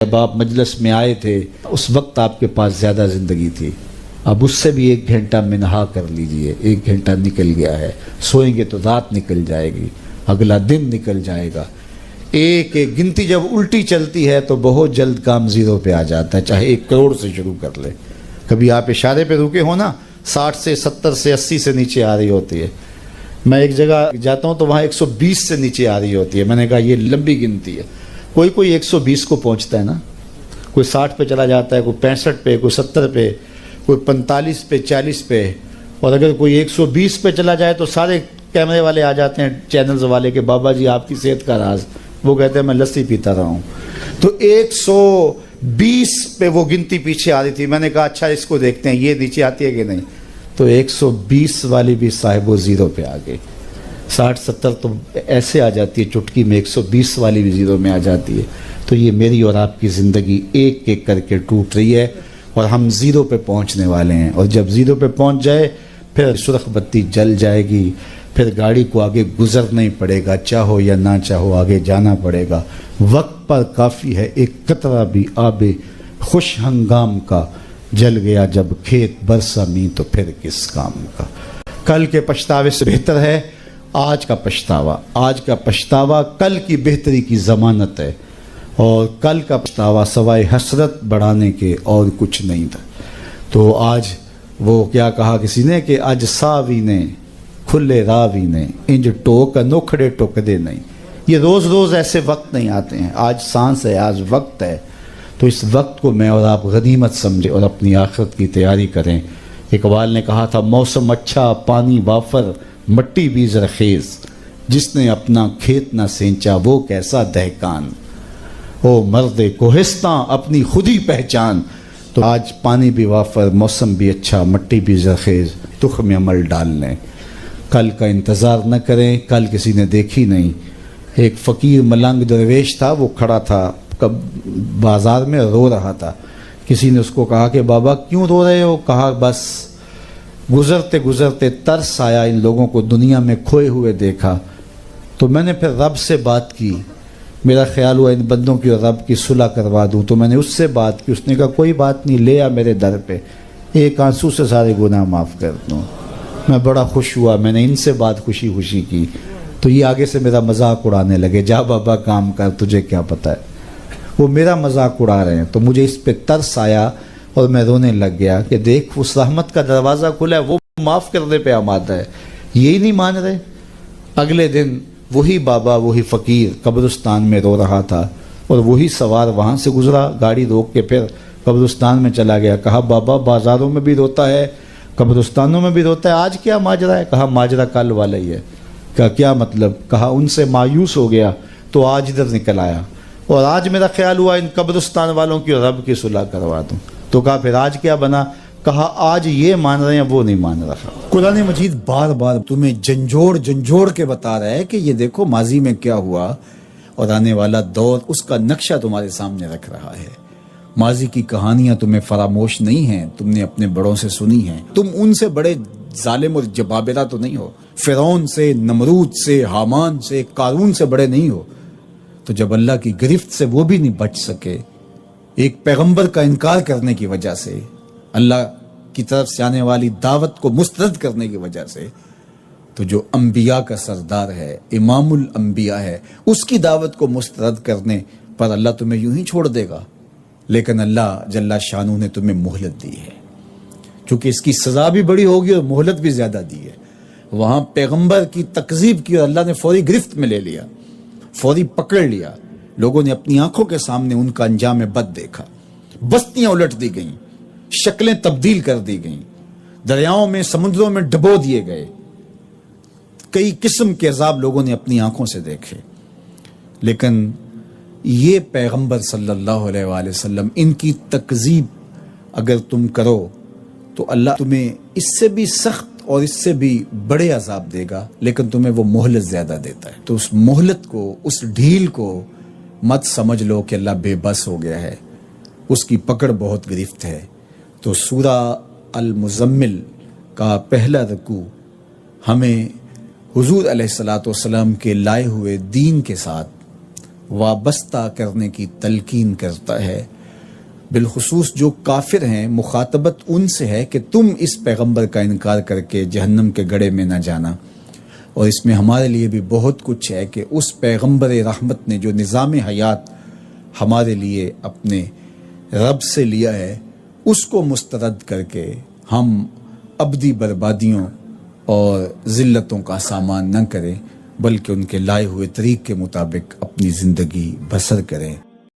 جب آپ مجلس میں آئے تھے اس وقت آپ کے پاس زیادہ زندگی تھی، اب اس سے بھی 1 گھنٹہ منہا کر لیجئے۔ 1 گھنٹہ نکل گیا ہے، سوئیں گے تو رات نکل جائے گی، اگلا دن نکل جائے گا۔ ایک ایک گنتی جب الٹی چلتی ہے تو بہت جلد کام زیرو پہ آ جاتا ہے، چاہے 1 کروڑ سے شروع کر لے۔ کبھی آپ اشارے پہ رکے ہو نا، 60 سے 70 سے 80 سے نیچے آ رہی ہوتی ہے۔ میں ایک جگہ جاتا ہوں تو وہاں 120 سے نیچے آ رہی ہوتی ہے۔ میں نے کہا یہ لمبی گنتی ہے۔ کوئی 120 کو پہنچتا ہے نا، کوئی 60 پہ چلا جاتا ہے، کوئی 65 پہ، کوئی 70 پہ، کوئی 45 پہ، 40 پہ، اور اگر کوئی 120 پہ چلا جائے تو سارے کیمرے والے آ جاتے ہیں، چینلز والے، کہ بابا جی آپ کی صحت کا راز۔ وہ کہتے ہیں میں لسی پیتا رہا ہوں۔ تو 120 پہ وہ گنتی پیچھے آ رہی تھی۔ میں نے کہا اچھا اس کو دیکھتے ہیں یہ نیچے آتی ہے کہ نہیں، تو 120 والی بھی صاحب وہ زیرو پہ آ گئی۔ 60-70 تو ایسے آ جاتی ہے چٹکی میں، 120 والی بھی زیرو میں آ جاتی ہے۔ تو یہ میری اور آپ کی زندگی ایک ایک کر کے ٹوٹ رہی ہے اور ہم زیرو پہ پہنچنے والے ہیں، اور جب زیرو پہ پہنچ جائے پھر سرخ بتی جل جائے گی، پھر گاڑی کو آگے گزرنا ہی پڑے گا، چاہو یا نہ چاہو آگے جانا پڑے گا۔ وقت پر کافی ہے ایک قطرہ بھی آب خوش ہنگام کا، جل گیا جب کھیت برسا می تو پھر کس کام کا۔ کل کے پچھتاوے سے بہتر ہے آج کا پچھتاوا۔ آج کا پچھتاوا کل کی بہتری کی ضمانت ہے، اور کل کا پچھتاوا سوائے حسرت بڑھانے کے اور کچھ نہیں تھا۔ تو آج وہ کیا کہا کسی نے کہ آج ساوی نے کھلے راوی نے انج ٹوک نوکھڑے ٹوک دے نہیں۔ یہ روز روز ایسے وقت نہیں آتے ہیں، آج سانس ہے، آج وقت ہے۔ تو اس وقت کو میں اور آپ غنیمت سمجھے اور اپنی آخرت کی تیاری کریں۔ اقبال نے کہا تھا موسم اچھا پانی وافر مٹی بھی زرخیز، جس نے اپنا کھیت نہ سینچا وہ کیسا دہقان، او مرد کوہستاں اپنی خودی پہچان۔ تو آج پانی بھی وافر، موسم بھی اچھا، مٹی بھی زرخیز، تخم عمل ڈال لیں۔ کل کا انتظار نہ کریں، کل کسی نے دیکھی نہیں۔ ایک فقیر ملنگ درویش تھا، وہ کھڑا تھا بازار میں رو رہا تھا۔ کسی نے اس کو کہا کہ بابا کیوں رو رہے ہو؟ کہا بس گزرتے گزرتے ترس آیا، ان لوگوں کو دنیا میں کھوئے ہوئے دیکھا تو میں نے پھر رب سے بات کی۔ میرا خیال ہوا ان بندوں کی اور رب کی صلح کروا دوں، تو میں نے اس سے بات کی۔ اس نے کہا کوئی بات نہیں، لے آ میرے در پہ، ایک آنسو سے سارے گناہ معاف کر دوں۔ میں بڑا خوش ہوا، میں نے ان سے بات خوشی خوشی کی، تو یہ آگے سے میرا مذاق اڑانے لگے، جا بابا کام کر، تجھے کیا پتہ ہے۔ وہ میرا مذاق اڑا رہے ہیں، تو مجھے اس پہ ترس آیا اور میں رونے لگ گیا کہ دیکھ اس رحمت کا دروازہ کھلا ہے، وہ معاف کرنے پہ آمادہ ہے، یہی نہیں مان رہے۔ اگلے دن وہی بابا، وہی فقیر قبرستان میں رو رہا تھا، اور وہی سوار وہاں سے گزرا، گاڑی روک کے پھر قبرستان میں چلا گیا۔ کہا بابا بازاروں میں بھی روتا ہے، قبرستانوں میں بھی روتا ہے، آج کیا ماجرا ہے؟ کہا ماجرا کل والا ہی ہے۔ کہا کیا مطلب؟ کہا ان سے مایوس ہو گیا تو آج ادھر نکل آیا، اور آج میرا خیال ہوا ان قبرستان والوں کی اور رب کی صلح کروا دوں۔ تو کہا پھر آج کیا بنا؟ کہا آج یہ مان رہے ہیں، وہ نہیں مان رہا۔ قرآن مجید بار بار تمہیں جھنجھوڑ کے بتا رہا ہے کہ یہ دیکھو ماضی میں کیا ہوا، اور آنے والا دور اس کا نقشہ تمہارے سامنے رکھ رہا ہے۔ ماضی کی کہانیاں تمہیں فراموش نہیں ہیں، تم نے اپنے بڑوں سے سنی ہیں۔ تم ان سے بڑے ظالم اور جبابرہ تو نہیں ہو، فرعون سے، نمرود سے، حامان سے، قارون سے بڑے نہیں ہو۔ تو جب اللہ کی گرفت سے وہ بھی نہیں بچ سکے، ایک پیغمبر کا انکار کرنے کی وجہ سے، اللہ کی طرف سے آنے والی دعوت کو مسترد کرنے کی وجہ سے، تو جو انبیاء کا سردار ہے، امام الانبیاء ہے، اس کی دعوت کو مسترد کرنے پر اللہ تمہیں یوں ہی چھوڑ دے گا؟ لیکن اللہ جل شانہ نے تمہیں مہلت دی ہے، چونکہ اس کی سزا بھی بڑی ہوگی اور مہلت بھی زیادہ دی ہے۔ وہاں پیغمبر کی تکذیب کی اور اللہ نے فوری گرفت میں لے لیا، فوری پکڑ لیا۔ لوگوں نے اپنی آنکھوں کے سامنے ان کا انجام بد دیکھا، بستیاں الٹ دی گئیں، شکلیں تبدیل کر دی گئیں، دریاؤں میں، سمندروں میں ڈبو دیے گئے، کئی قسم کے عذاب لوگوں نے اپنی آنکھوں سے دیکھے۔ لیکن یہ پیغمبر صلی اللہ علیہ وآلہ وسلم، ان کی تکذیب اگر تم کرو تو اللہ تمہیں اس سے بھی سخت اور اس سے بھی بڑے عذاب دے گا، لیکن تمہیں وہ مہلت زیادہ دیتا ہے۔ تو اس مہلت کو، اس ڈھیل کو مت سمجھ لو کہ اللہ بے بس ہو گیا ہے، اس کی پکڑ بہت گرفت ہے۔ تو سورہ المزمل کا پہلا رکوع ہمیں حضور علیہ الصلوۃ والسلام کے لائے ہوئے دین کے ساتھ وابستہ کرنے کی تلقین کرتا ہے. بالخصوص جو کافر ہیں مخاطبت ان سے ہے کہ تم اس پیغمبر کا انکار کر کے جہنم کے گڑھے میں نہ جانا. اور اس میں ہمارے لیے بھی بہت کچھ ہے کہ اس پیغمبر رحمت نے جو نظام حیات ہمارے لیے اپنے رب سے لیا ہے اس کو مسترد کر کے ہم ابدی بربادیوں اور ذلتوں کا سامان نہ کریں بلکہ ان کے لائے ہوئے طریق کے مطابق اپنی زندگی بسر کریں.